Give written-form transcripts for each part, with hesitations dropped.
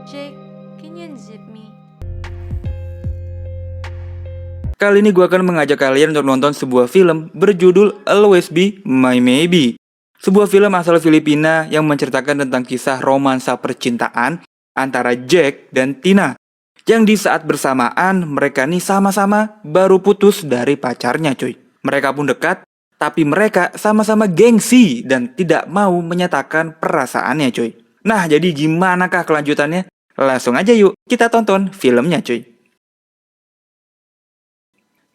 Jake, can you unzip me? Kali ini gue akan mengajak kalian untuk nonton sebuah film berjudul Always Be My Maybe. Sebuah film asal Filipina yang menceritakan tentang kisah romansa percintaan antara Jack dan Tina. Yang di saat bersamaan mereka nih sama-sama baru putus dari pacarnya cuy. Mereka pun dekat, tapi mereka sama-sama gengsi dan tidak mau menyatakan perasaannya cuy. Nah jadi gimanakah kelanjutannya? Langsung aja yuk kita tonton filmnya cuy.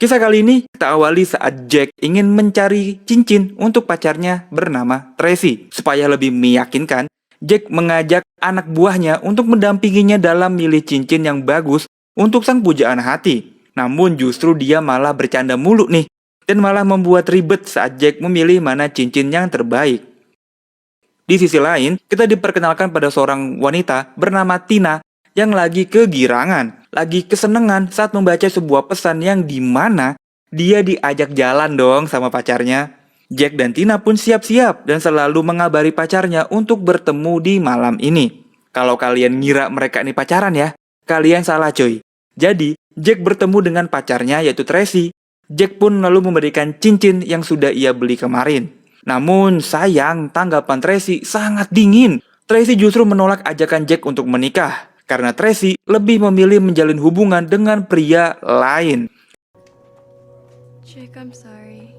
Kisah kali ini kita awali saat Jack ingin mencari cincin untuk pacarnya bernama Tracy. Supaya lebih meyakinkan, Jack mengajak anak buahnya untuk mendampinginya dalam milih cincin yang bagus untuk sang pujaan hati. Namun justru dia malah bercanda mulu nih, dan malah membuat ribet saat Jack memilih mana cincin yang terbaik. Di sisi lain, kita diperkenalkan pada seorang wanita bernama Tina yang lagi kegirangan, lagi kesenengan saat membaca sebuah pesan yang dimana dia diajak jalan dong sama pacarnya. Jack dan Tina pun siap-siap dan selalu mengabari pacarnya untuk bertemu di malam ini. Kalau kalian ngira mereka ini pacaran ya, kalian salah coy. Jadi, Jack bertemu dengan pacarnya yaitu Tracy. Jack pun lalu memberikan cincin yang sudah ia beli kemarin. Namun sayang, tanggapan Tracy sangat dingin. Tracy justru menolak ajakan Jack untuk menikah karena Tracy lebih memilih menjalin hubungan dengan pria lain. Jake, I'm sorry.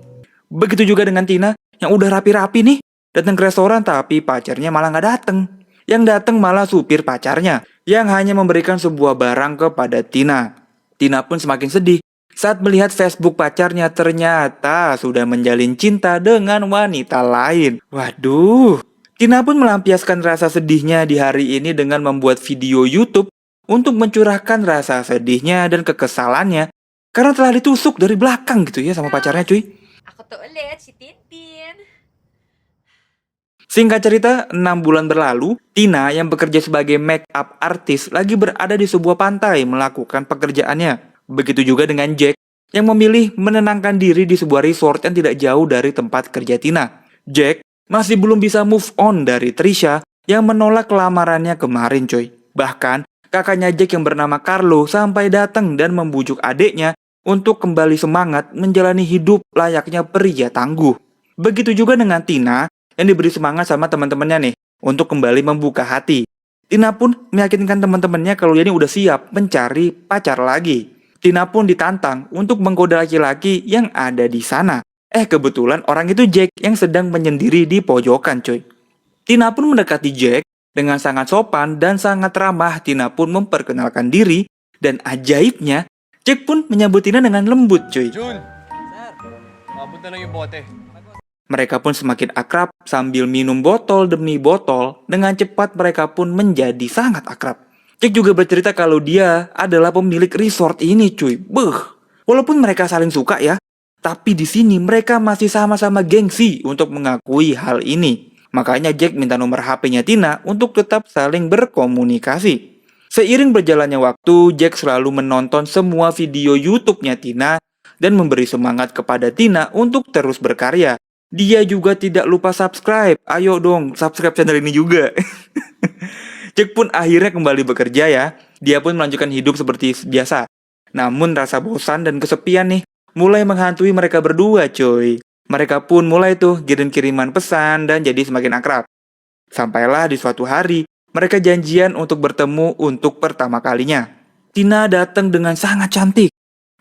Begitu juga dengan Tina yang udah rapi-rapi nih, datang ke restoran tapi pacarnya malah nggak datang. Yang datang malah supir pacarnya yang hanya memberikan sebuah barang kepada Tina. Tina pun semakin sedih saat melihat Facebook pacarnya ternyata sudah menjalin cinta dengan wanita lain. Waduh. Tina pun melampiaskan rasa sedihnya di hari ini dengan membuat video YouTube untuk mencurahkan rasa sedihnya dan kekesalannya karena telah ditusuk dari belakang gitu ya sama pacarnya cuy. Ako to ulit, si Tintin. Singkat cerita, 6 bulan berlalu, Tina yang bekerja sebagai make up artist lagi berada di sebuah pantai melakukan pekerjaannya. Begitu juga dengan Jack yang memilih menenangkan diri di sebuah resort yang tidak jauh dari tempat kerja Tina. Jack masih belum bisa move on dari Trisha yang menolak lamarannya kemarin coy. Bahkan kakaknya Jack yang bernama Carlo sampai datang dan membujuk adiknya untuk kembali semangat menjalani hidup layaknya pria tangguh. Begitu juga dengan Tina yang diberi semangat sama teman-temannya nih untuk kembali membuka hati. Tina pun meyakinkan teman-temannya kalau dia ini udah siap mencari pacar lagi. Tina pun ditantang untuk menggoda laki-laki yang ada di sana. Kebetulan orang itu Jack yang sedang menyendiri di pojokan coy. Tina pun mendekati Jack dengan sangat sopan dan sangat ramah. Tina pun memperkenalkan diri dan ajaibnya Jack pun menyambut Tina dengan lembut cuy. Jun! Sir, maabot na lang yung bote. Mereka pun semakin akrab sambil minum botol demi botol. Dengan cepat mereka pun menjadi sangat akrab. Jack juga bercerita kalau dia adalah pemilik resort ini cuy. Walaupun mereka saling suka ya, tapi di sini mereka masih sama-sama gengsi untuk mengakui hal ini. Makanya Jack minta nomor HP-nya Tina untuk tetap saling berkomunikasi. Seiring berjalannya waktu, Jack selalu menonton semua video YouTube-nya Tina dan memberi semangat kepada Tina untuk terus berkarya. Dia juga tidak lupa subscribe. Ayo dong, subscribe channel ini juga. Jack pun akhirnya kembali bekerja ya. Dia pun melanjutkan hidup seperti biasa. Namun rasa bosan dan kesepian nih mulai menghantui mereka berdua coy. Mereka pun mulai tuh kirim-kiriman pesan dan jadi semakin akrab. Sampailah di suatu hari, mereka janjian untuk bertemu untuk pertama kalinya. Tina datang dengan sangat cantik.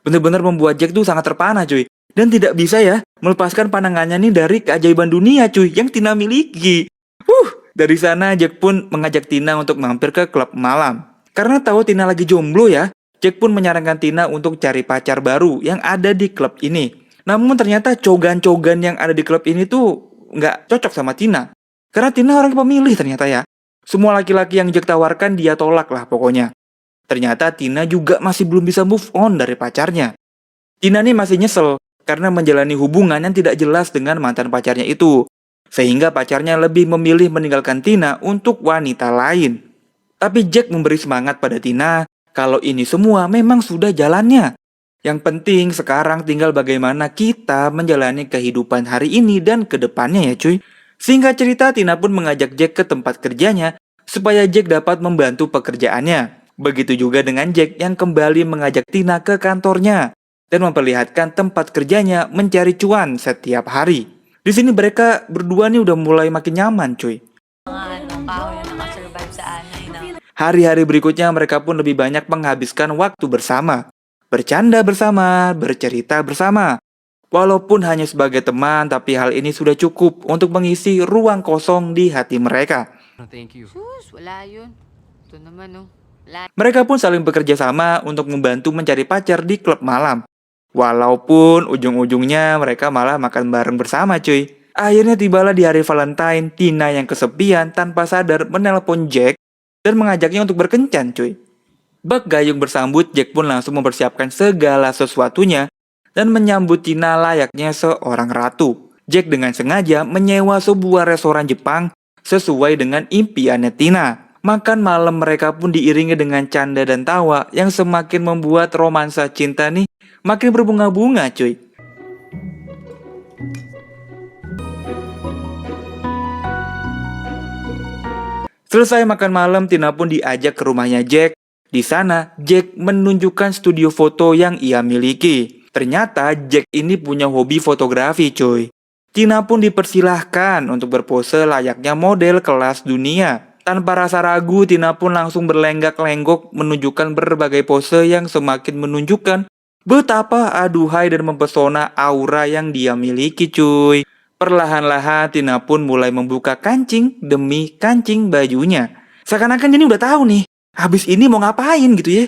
Bener-bener membuat Jack tuh sangat terpana cuy. Dan tidak bisa ya melepaskan pandangannya nih dari keajaiban dunia cuy yang Tina miliki. Dari sana Jack pun mengajak Tina untuk mampir ke klub malam. Karena tahu Tina lagi jomblo ya, Jack pun menyarankan Tina untuk cari pacar baru yang ada di klub ini. Namun ternyata cogan-cogan yang ada di klub ini tuh nggak cocok sama Tina. Karena Tina orang pemilih ternyata ya. Semua laki-laki yang Jack tawarkan dia tolak lah pokoknya. Ternyata Tina juga masih belum bisa move on dari pacarnya. Tina nih masih nyesel karena menjalani hubungan yang tidak jelas dengan mantan pacarnya itu. Sehingga pacarnya lebih memilih meninggalkan Tina untuk wanita lain. Tapi Jack memberi semangat pada Tina kalau ini semua memang sudah jalannya. Yang penting sekarang tinggal bagaimana kita menjalani kehidupan hari ini dan ke depannya ya cuy. Singkat cerita, Tina pun mengajak Jack ke tempat kerjanya supaya Jack dapat membantu pekerjaannya. Begitu juga dengan Jack yang kembali mengajak Tina ke kantornya dan memperlihatkan tempat kerjanya mencari cuan setiap hari. Di sini mereka berdua nih udah mulai makin nyaman, cuy. Hari-hari berikutnya mereka pun lebih banyak menghabiskan waktu bersama, bercanda bersama, bercerita bersama. Walaupun hanya sebagai teman, tapi hal ini sudah cukup untuk mengisi ruang kosong di hati mereka. Thank you. Sus, wala yun. Ito naman, oh. Wala. Mereka pun saling bekerja sama untuk membantu mencari pacar di klub malam. Walaupun ujung-ujungnya mereka malah makan bareng bersama, cuy. Akhirnya tibalah di hari Valentine, Tina yang kesepian tanpa sadar menelpon Jack dan mengajaknya untuk berkencan, cuy. Bak gayung bersambut, Jack pun langsung mempersiapkan segala sesuatunya dan menyambut Tina layaknya seorang ratu. Jack dengan sengaja menyewa sebuah restoran Jepang sesuai dengan impiannya Tina. Makan malam mereka pun diiringi dengan canda dan tawa yang semakin membuat romansa cinta nih makin berbunga-bunga, cuy. Selesai makan malam, Tina pun diajak ke rumahnya Jack. Di sana, Jack menunjukkan studio foto yang ia miliki. Ternyata Jack ini punya hobi fotografi, cuy. Tina pun dipersilahkan untuk berpose layaknya model kelas dunia. Tanpa rasa ragu, Tina pun langsung berlenggak-lenggok menunjukkan berbagai pose yang semakin menunjukkan betapa aduhai dan mempesona aura yang dia miliki, cuy. Perlahan-lahan Tina pun mulai membuka kancing demi kancing bajunya. Seakan-akan dia udah tahu nih, habis ini mau ngapain gitu ya.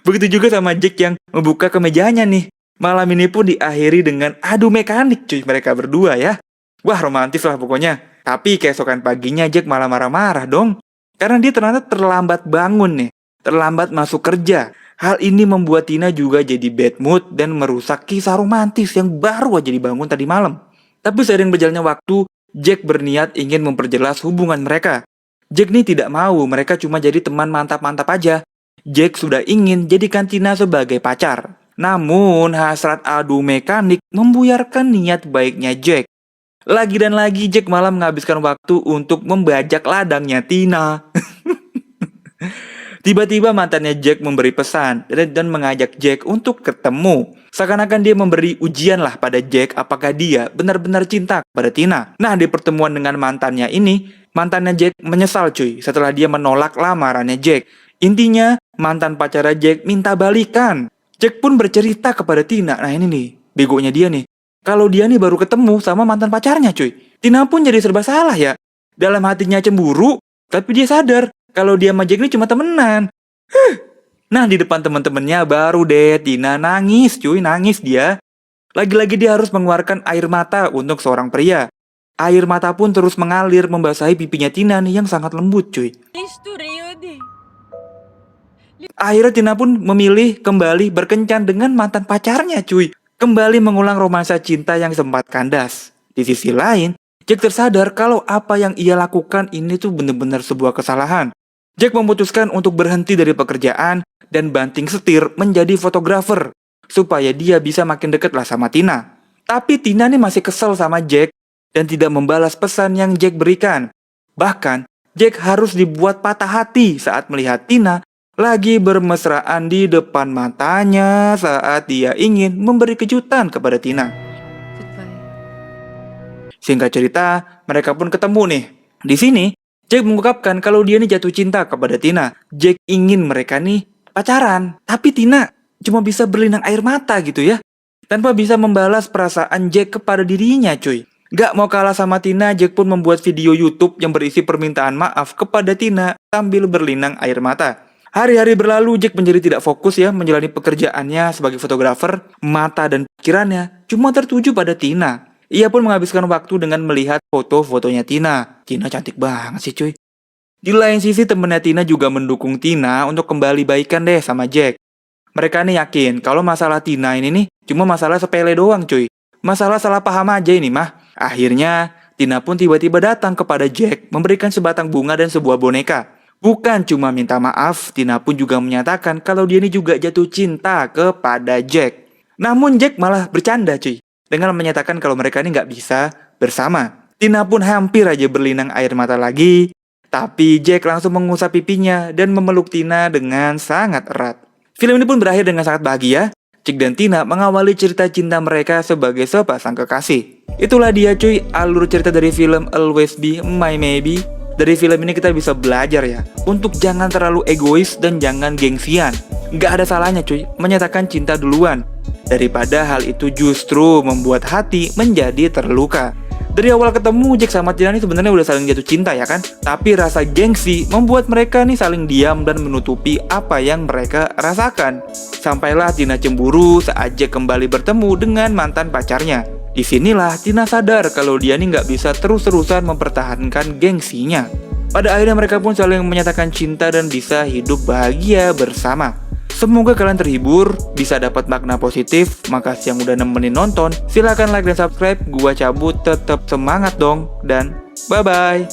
Begitu juga sama Jack yang membuka kemejanya nih. Malam ini pun diakhiri dengan adu mekanik, cuy, mereka berdua ya. Wah, romantis lah pokoknya. Tapi keesokan paginya Jack malah marah-marah dong. Karena dia ternyata terlambat bangun nih. Terlambat masuk kerja. Hal ini membuat Tina juga jadi bad mood dan merusak kisah romantis yang baru aja dibangun tadi malam. Tapi seiring berjalannya waktu, Jack berniat ingin memperjelas hubungan mereka. Jack nih tidak mau, mereka cuma jadi teman mantap-mantap aja. Jack sudah ingin jadikan Tina sebagai pacar. Namun hasrat adu mekanik membuyarkan niat baiknya Jack. Lagi dan lagi Jack malah menghabiskan waktu untuk membajak ladangnya Tina. Tiba-tiba mantannya Jack memberi pesan dan mengajak Jack untuk ketemu. Seakan-akan dia memberi ujian lah pada Jack apakah dia benar-benar cinta kepada Tina. Nah, di pertemuan dengan mantannya ini, mantannya Jack menyesal, cuy, setelah dia menolak lamarannya Jack. Intinya, mantan pacarnya Jack minta balikan. Jack pun bercerita kepada Tina. Nah, ini nih, begonya dia nih. Kalau dia nih baru ketemu sama mantan pacarnya, cuy. Tina pun jadi serba salah ya. Dalam hatinya cemburu, tapi dia sadar kalau dia sama Jack ini cuma temenan. Nah, di depan teman-temannya baru deh Tina nangis, cuy, nangis dia. Lagi-lagi dia harus mengeluarkan air mata untuk seorang pria. Air mata pun terus mengalir membasahi pipinya Tina nih yang sangat lembut, cuy. Akhirnya Tina pun memilih kembali berkencan dengan mantan pacarnya, cuy. Kembali mengulang romansa cinta yang sempat kandas. Di sisi lain, Jack tersadar kalau apa yang ia lakukan ini tuh benar-benar sebuah kesalahan. Jack memutuskan untuk berhenti dari pekerjaan dan banting setir menjadi fotografer supaya dia bisa makin dekat lah sama Tina. Tapi Tina nih masih kesel sama Jack dan tidak membalas pesan yang Jack berikan. Bahkan, Jack harus dibuat patah hati saat melihat Tina lagi bermesraan di depan matanya saat dia ingin memberi kejutan kepada Tina. Goodbye. Singkat cerita, mereka pun ketemu nih. Di sini, Jack mengungkapkan kalau dia nih jatuh cinta kepada Tina. Jack ingin mereka nih pacaran, tapi Tina cuma bisa berlinang air mata gitu ya. Tanpa bisa membalas perasaan Jack kepada dirinya, cuy. Gak mau kalah sama Tina, Jack pun membuat video YouTube yang berisi permintaan maaf kepada Tina sambil berlinang air mata. Hari-hari berlalu, Jack menjadi tidak fokus ya menjalani pekerjaannya sebagai fotografer. Mata dan pikirannya cuma tertuju pada Tina. Ia pun menghabiskan waktu dengan melihat foto-fotonya Tina. Tina cantik banget sih, cuy. Di lain sisi, temennya Tina juga mendukung Tina untuk kembali baikan deh sama Jack. Mereka nih yakin kalau masalah Tina ini nih cuma masalah sepele doang, cuy. Masalah salah paham aja ini mah. Akhirnya, Tina pun tiba-tiba datang kepada Jack memberikan sebatang bunga dan sebuah boneka. Bukan cuma minta maaf, Tina pun juga menyatakan kalau dia ini juga jatuh cinta kepada Jack. Namun Jack malah bercanda, cuy, dengan menyatakan kalau mereka ini nggak bisa bersama. Tina pun hampir aja berlinang air mata lagi Tapi Jack langsung mengusap pipinya dan memeluk Tina dengan sangat erat. Film ini pun berakhir dengan sangat bahagia. Jack dan Tina mengawali cerita cinta mereka sebagai sepasang kekasih. Itulah dia cuy, alur cerita dari film Always Be My Maybe. Dari film ini kita bisa belajar ya, untuk jangan terlalu egois dan jangan gengsian. Nggak ada salahnya cuy, menyatakan cinta duluan. Daripada hal itu justru membuat hati menjadi terluka. Dari awal ketemu, Jack sama Tina ini sebenarnya udah saling jatuh cinta ya kan? Tapi rasa gengsi membuat mereka nih saling diam dan menutupi apa yang mereka rasakan. Sampailah Tina cemburu saat Jack kembali bertemu dengan mantan pacarnya. Disinilah Tina sadar kalau dia nih nggak bisa terus-terusan mempertahankan gengsinya. Pada akhirnya mereka pun saling menyatakan cinta dan bisa hidup bahagia bersama. Semoga kalian terhibur, bisa dapat makna positif. Makasih yang udah nemenin nonton. Silahkan like dan subscribe. Gua cabut, tetap semangat dong. Dan bye-bye.